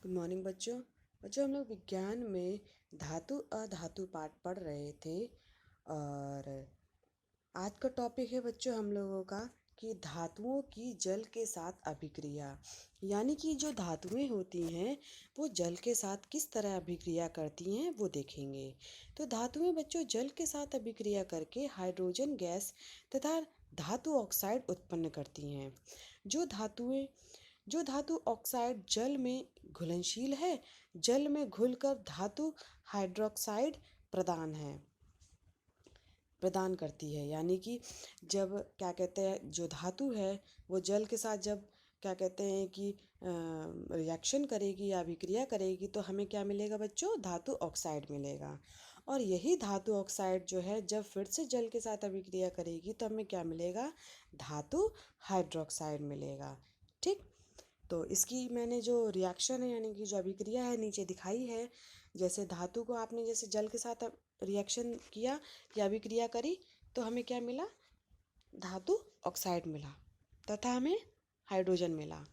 Good morning बच्चों। हम लोग विज्ञान में धातु अधातु पाठ पढ़ रहे थे और आज का टॉपिक है बच्चों हम लोगों का कि धातुओं की जल के साथ अभिक्रिया। यानी कि जो धातुएं होती हैं वो जल के साथ किस तरह अभिक्रिया करती हैं वो देखेंगे। तो धातुएं बच्चों जल के साथ अभिक्रिया करके हाइड्रोजन गैस तथा धातु ऑक्साइड उत्पन्न करती हैं। जो धातु ऑक्साइड जल में घुलनशील है, जल में घुलकर धातु हाइड्रोक्साइड प्रदान करती है। यानी कि जब क्या कहते हैं जो धातु है वो जल के साथ जब क्या कहते हैं कि रिएक्शन करेगी या अभिक्रिया करेगी तो हमें क्या मिलेगा बच्चों, धातु ऑक्साइड मिलेगा। और यही धातु ऑक्साइड जो है जब फिर से जल के साथ अभिक्रिया करेगी तो हमें क्या मिलेगा, धातु हाइड्रोक्साइड मिलेगा। ठीक, तो इसकी मैंने जो रिएक्शन है यानी कि जो अभिक्रिया है नीचे दिखाई है। जैसे धातु को आपने जैसे जल के साथ रिएक्शन किया या अभिक्रिया करी तो हमें क्या मिला, धातु ऑक्साइड मिला तथा हमें हाइड्रोजन मिला।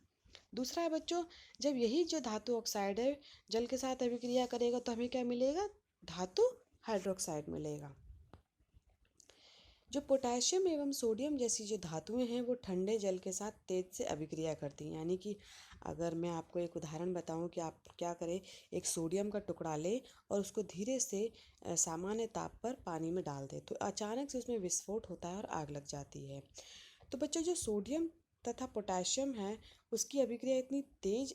दूसरा है बच्चों, जब यही जो धातु ऑक्साइड है जल के साथ अभिक्रिया करेगा तो हमें क्या मिलेगा, धातु हाइड्रोक्साइड मिलेगा। जो पोटेशियम एवं सोडियम जैसी जो धातुएं हैं वो ठंडे जल के साथ तेज से अभिक्रिया करती हैं। यानी कि अगर मैं आपको एक उदाहरण बताऊं कि आप क्या करें, एक सोडियम का टुकड़ा ले और उसको धीरे से सामान्य ताप पर पानी में डाल दे तो अचानक से उसमें विस्फोट होता है और आग लग जाती है। तो बच्चों जो सोडियम तथा पोटेशियम है उसकी अभिक्रिया इतनी तेज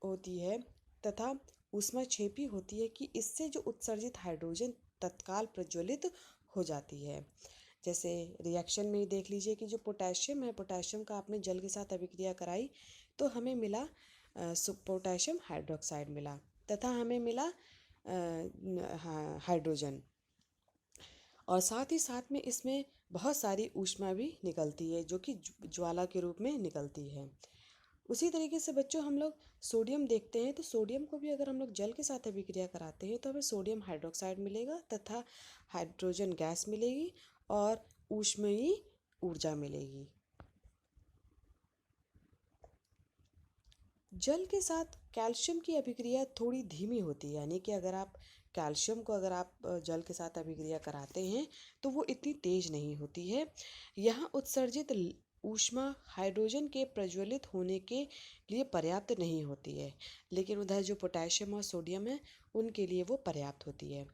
होती है तथा ऊष्माक्षेपी होती है कि इससे जो उत्सर्जित हाइड्रोजन तत्काल प्रज्वलित हो जाती है। जैसे रिएक्शन में ही देख लीजिए कि जो पोटेशियम है, पोटेशियम का आपने जल के साथ अभिक्रिया कराई तो हमें मिला पोटेशियम हाइड्रोक्साइड मिला तथा हमें मिला हाइड्रोजन। और साथ ही साथ में इसमें बहुत सारी ऊष्मा भी निकलती है जो कि ज्वाला के रूप में निकलती है। उसी तरीके से बच्चों हम लोग सोडियम देखते हैं तो सोडियम को भी अगर हम लोग जल के साथ अभिक्रिया कराते हैं तो हमें सोडियम हाइड्रोक्साइड मिलेगा तथा हाइड्रोजन गैस मिलेगी और ऊष्मीय ऊर्जा मिलेगी। जल के साथ कैल्शियम की अभिक्रिया थोड़ी धीमी होती है। यानी कि अगर आप कैल्शियम को अगर आप जल के साथ अभिक्रिया कराते हैं तो वो इतनी तेज नहीं होती है। यहाँ उत्सर्जित ऊष्मा हाइड्रोजन के प्रज्वलित होने के लिए पर्याप्त नहीं होती है, लेकिन उधर जो पोटेशियम और सोडियम है उनके लिए वो पर्याप्त होती है।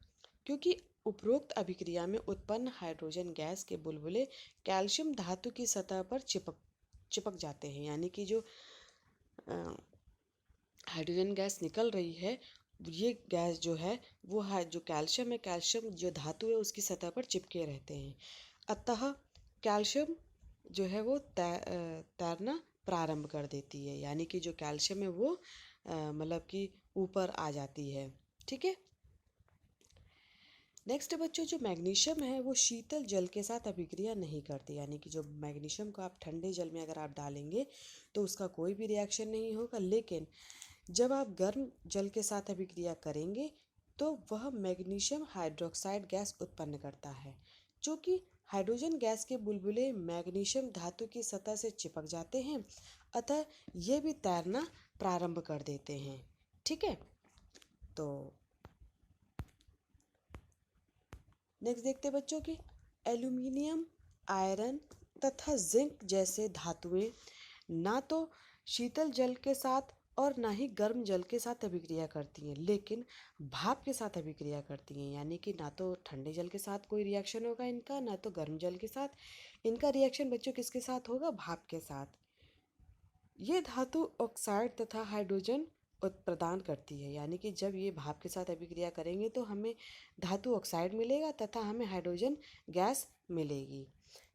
क्योंकि उपरोक्त अभिक्रिया में उत्पन्न हाइड्रोजन गैस के बुलबुले कैल्शियम धातु की सतह पर चिपक जाते हैं। यानी कि जो हाइड्रोजन गैस निकल रही है ये गैस जो है वो जो कैल्शियम है, कैल्शियम जो धातु है उसकी सतह पर चिपके रहते हैं। अतः कैल्शियम जो है वो तैरना प्रारंभ कर देती है। यानी कि जो कैल्शियम है वो मतलब कि ऊपर आ जाती है। ठीक है, नेक्स्ट बच्चों जो मैग्नीशियम है वो शीतल जल के साथ अभिक्रिया नहीं करती। यानी कि जो मैग्नीशियम को आप ठंडे जल में अगर आप डालेंगे तो उसका कोई भी रिएक्शन नहीं होगा, लेकिन जब आप गर्म जल के साथ अभिक्रिया करेंगे तो वह मैग्नीशियम हाइड्रोक्साइड गैस उत्पन्न करता है। जो कि हाइड्रोजन गैस के बुलबुले मैग्नीशियम धातु की सतह से चिपक जाते हैं, अतः ये भी तैरना प्रारंभ कर देते हैं। ठीक है, तो नेक्स्ट देखते हैं बच्चों की एल्यूमिनियम, आयरन तथा जिंक जैसे धातुएं ना तो शीतल जल के साथ और ना ही गर्म जल के साथ अभिक्रिया करती हैं, लेकिन भाप के साथ अभिक्रिया करती हैं। यानी कि ना तो ठंडे जल के साथ कोई रिएक्शन होगा इनका, ना तो गर्म जल के साथ। इनका रिएक्शन बच्चों किसके साथ होगा, भाप के साथ। ये धातु ऑक्साइड तथा हाइड्रोजन प्रदान करती है। यानी कि जब ये भाप के साथ अभिक्रिया करेंगे तो हमें धातु ऑक्साइड मिलेगा तथा हमें हाइड्रोजन गैस मिलेगी।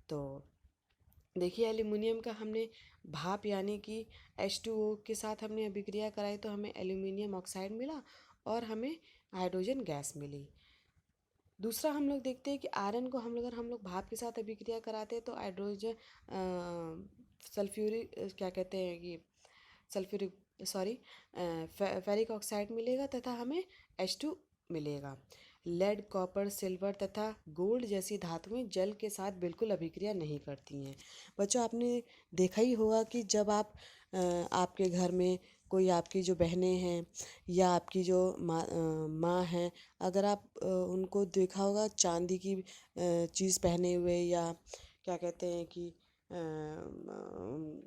तो देखिए एल्यूमिनियम का हमने भाप यानी कि H2O के साथ हमने अभिक्रिया कराई तो हमें एल्यूमिनियम ऑक्साइड मिला और हमें हाइड्रोजन गैस मिली। दूसरा हम लोग देखते हैं कि आयरन को अगर हम लोग भाप के साथ अभिक्रिया कराते हैं तो हाइड्रोजन सल्फ्यूरिक क्या कहते हैं कि सल्फ्यूरिक सॉरी फेरिक ऑक्साइड मिलेगा तथा हमें H2 मिलेगा। लेड, कॉपर, सिल्वर तथा गोल्ड जैसी धातुएं जल के साथ बिल्कुल अभिक्रिया नहीं करती हैं। बच्चों आपने देखा ही होगा कि जब आप आपके घर में कोई आपकी जो बहनें हैं या आपकी जो माँ हैं, अगर आप उनको देखा होगा चांदी की चीज़ पहने हुए, या क्या कहते हैं कि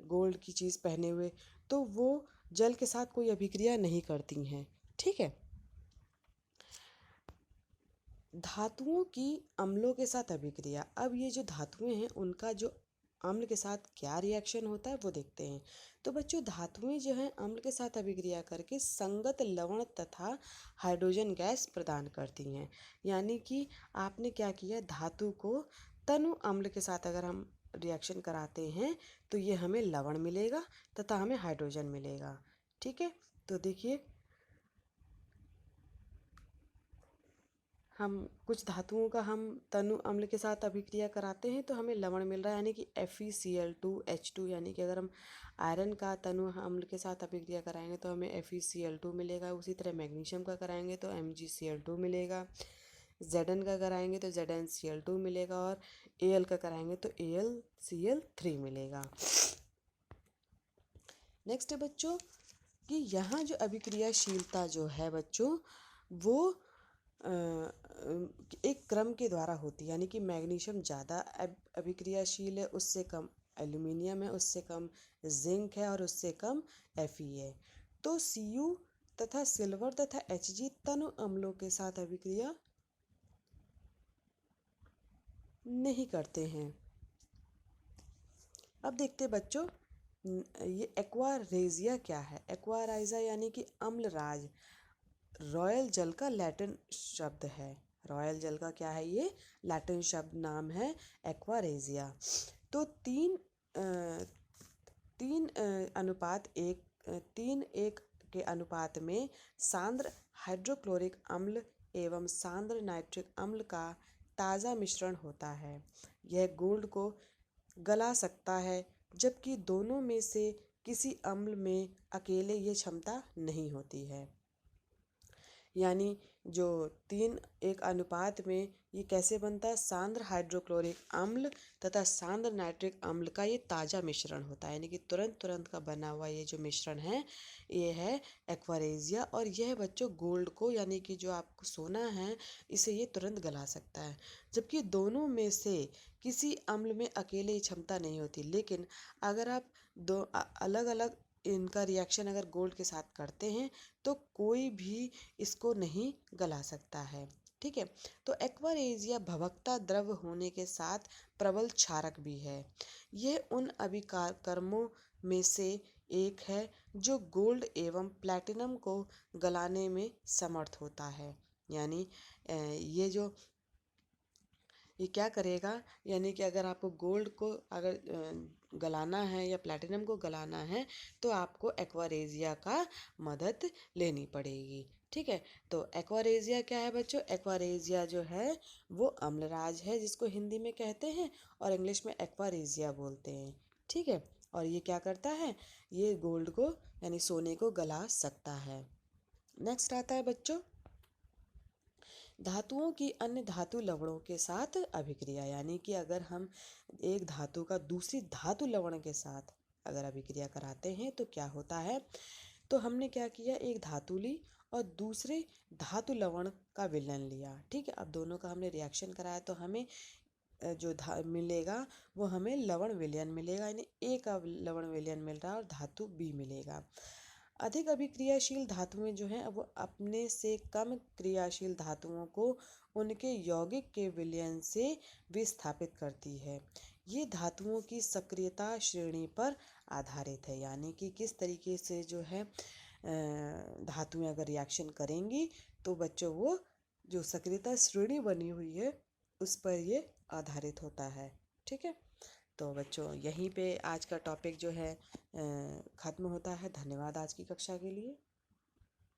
गोल्ड की चीज़ पहने हुए, तो वो जल के साथ कोई अभिक्रिया नहीं करती हैं। ठीक है। धातुओं की अम्लों के साथ अभिक्रिया। अब ये जो धातुएं हैं उनका जो अम्ल के साथ क्या रिएक्शन होता है वो देखते हैं। तो बच्चों, धातुएं जो हैं अम्ल के साथ अभिक्रिया करके संगत लवण तथा हाइड्रोजन गैस प्रदान करती हैं। यानी कि आपने क्या किया, धातु को तनु अम्ल के साथ अगर हम रिएक्शन कराते हैं तो ये हमें लवण मिलेगा तथा हमें हाइड्रोजन मिलेगा। ठीक है। तो देखिए, हम कुछ धातुओं का हम तनु अम्ल के साथ अभिक्रिया कराते हैं तो हमें लवण मिल रहा है, यानी कि FeCl2H2। यानी कि अगर हम आयरन का तनु अम्ल के साथ अभिक्रिया कराएंगे तो हमें FeCl2 मिलेगा। उसी तरह मैग्नीशियम का कराएंगे तो MgCl2 मिलेगा। Zn का कराएंगे तो ZnCl2 मिलेगा। और Al का कराएंगे तो AlCl3 मिलेगा। नेक्स्ट है बच्चों कि यहाँ जो अभिक्रियाशीलता जो है बच्चों, वो एक क्रम के द्वारा होती है। यानी कि मैग्नीशियम ज़्यादा अभिक्रियाशील है, उससे कम एल्यूमिनियम है, उससे कम जिंक है, और उससे कम Fe है। तो Cu तथा सिल्वर तथा Hg तनु अम्लों के साथ अभिक्रिया नहीं करते हैं। अब देखते हैं बच्चों, ये एक्वारेजिया क्या है। एक्वाराइजा यानी कि अम्लराज रॉयल जल का लैटिन शब्द है। रॉयल जल का क्या है, ये लैटिन शब्द नाम है एक्वारेजिया। तो तीन एक के अनुपात में सांद्र हाइड्रोक्लोरिक अम्ल एवं सांद्र नाइट्रिक अम्ल का ताज़ा मिश्रण होता है। यह गोल्ड को गला सकता है, जबकि दोनों में से किसी अम्ल में अकेले ये क्षमता नहीं होती है। यानी जो 3:1 अनुपात में ये कैसे बनता है, सांद्र हाइड्रोक्लोरिक अम्ल तथा सांद्र नाइट्रिक अम्ल का ये ताज़ा मिश्रण होता है। यानी कि तुरंत का बना हुआ ये जो मिश्रण है, ये है एक्वारेजिया। और यह बच्चों गोल्ड को, यानी कि जो आपको सोना है, इसे ये तुरंत गला सकता है, जबकि दोनों में से किसी अम्ल में अकेले क्षमता नहीं होती। लेकिन अगर आप दो अलग अलग इनका रिएक्शन अगर गोल्ड के साथ करते हैं तो कोई भी इसको नहीं गला सकता है। ठीक है। तो एक्वारेजिया भवकता द्रव होने के साथ प्रबल क्षारक भी है। यह उन अभिकर्मों में से एक है जो गोल्ड एवं प्लैटिनम को गलाने में समर्थ होता है। यानी ये क्या करेगा, यानी कि अगर आपको गोल्ड को अगर गलाना है या प्लैटिनम को गलाना है तो आपको एक्वारेजिया का मदद लेनी पड़ेगी। ठीक है। तो एक्वारेजिया क्या है बच्चों, एक्वारेजिया जो है वो अम्लराज है, जिसको हिंदी में कहते हैं और इंग्लिश में एक्वारेजिया बोलते हैं। ठीक है। और ये क्या करता है, ये गोल्ड को यानी सोने को गला सकता है। नेक्स्ट आता है बच्चों, धातुओं की अन्य धातु लवणों के साथ अभिक्रिया। यानी कि अगर हम एक धातु का दूसरी धातु लवण के साथ अगर अभिक्रिया कराते हैं तो क्या होता है। तो हमने क्या किया, एक धातु ली और दूसरे धातु लवण का विलयन लिया। ठीक है। अब दोनों का हमने रिएक्शन कराया तो हमें जो मिलेगा वो हमें लवण विलयन मिलेगा। यानी ए का लवण विलयन मिल रहा है और धातु बी मिलेगा। अधिक अभिक्रियाशील धातुएं जो हैं वो अपने से कम क्रियाशील धातुओं को उनके यौगिक के विलयन से विस्थापित करती है। ये धातुओं की सक्रियता श्रेणी पर आधारित है। यानी कि किस तरीके से जो है धातुएं अगर रिएक्शन करेंगी तो बच्चों वो जो सक्रियता श्रेणी बनी हुई है उस पर ये आधारित होता है। ठीक है। तो बच्चों, यहीं पे आज का टॉपिक जो है ख़त्म होता है। धन्यवाद आज की कक्षा के लिए।